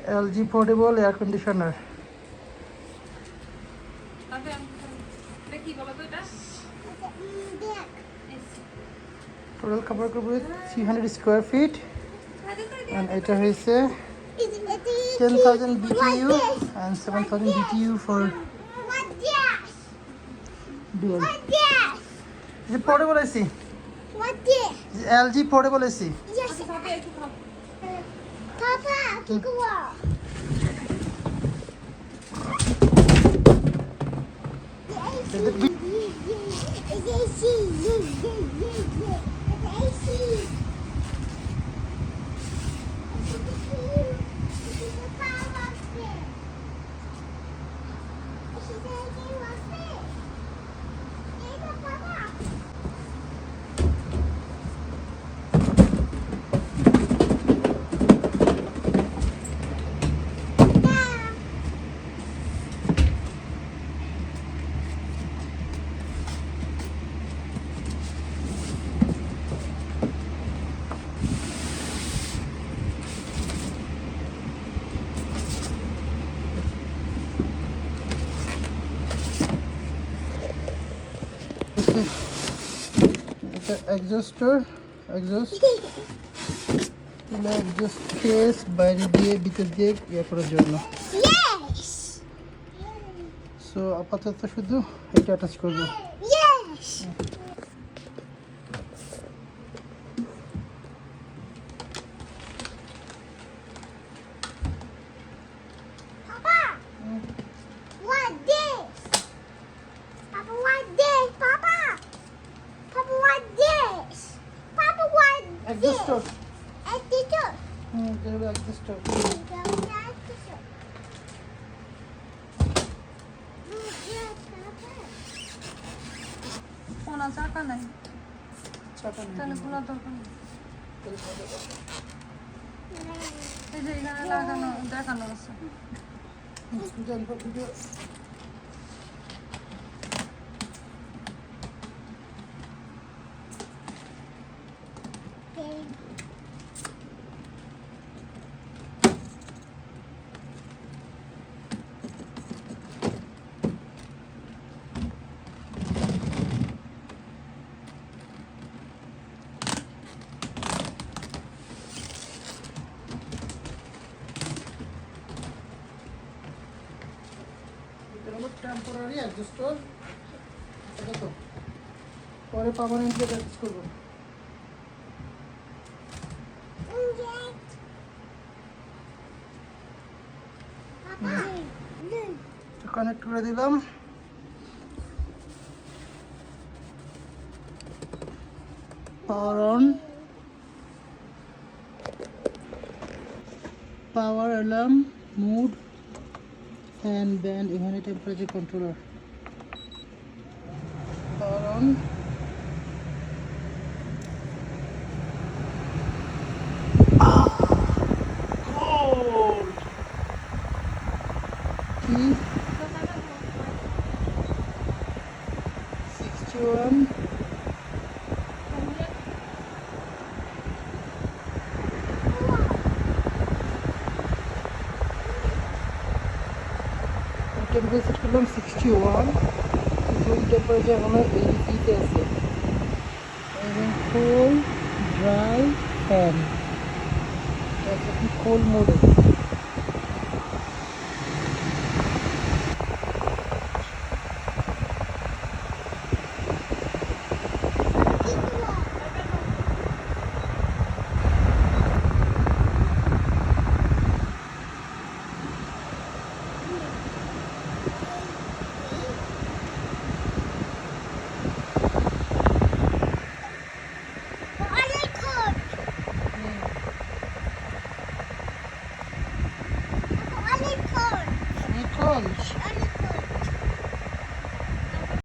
LG portable air conditioner. Total cover with 300 square feet. And এটা হইছে 10,000 BTU and 7,000 BTU for dual. Is it portable AC? What this? Is it LG portable AC? Yes. Papa, kick a wall. Is it big? It's AC. It's AC. It's an exhaust case বাইরে দিয়ে ভিতর দিয়ে ইয়ে করার জন্য। Yes. So আপাতত শুধু এটা অ্যাটাচ করব। Yes. Papa. What this? Papa, what this? Papa. Papa, what this? Papa, what this? Exhaustor. Exhaustor. Exhaustor. কোনো চাকা নাই চাকা নেই। তাহলে খোলা দরকার নেই এই যে এখানে লাগানো দেখানো আছে টেম্পোরারি অ্যাডজাস্টার এটা তো পরে পার্মানেন্টলি অ্যাডজাস্ট করব। কানেক্ট করে দিলাম। Power on, power alarm, mode and then এখানে টেম্পারেচার কন্ট্রোলার। পাওয়ার অন, কি 61 টেম্পারেচার সেট করলাম 61। রুম টেম্পারেচার এখনো 80 আছে এবং ফুল ড্রাই ফ্যান এখন ফুল মোডে।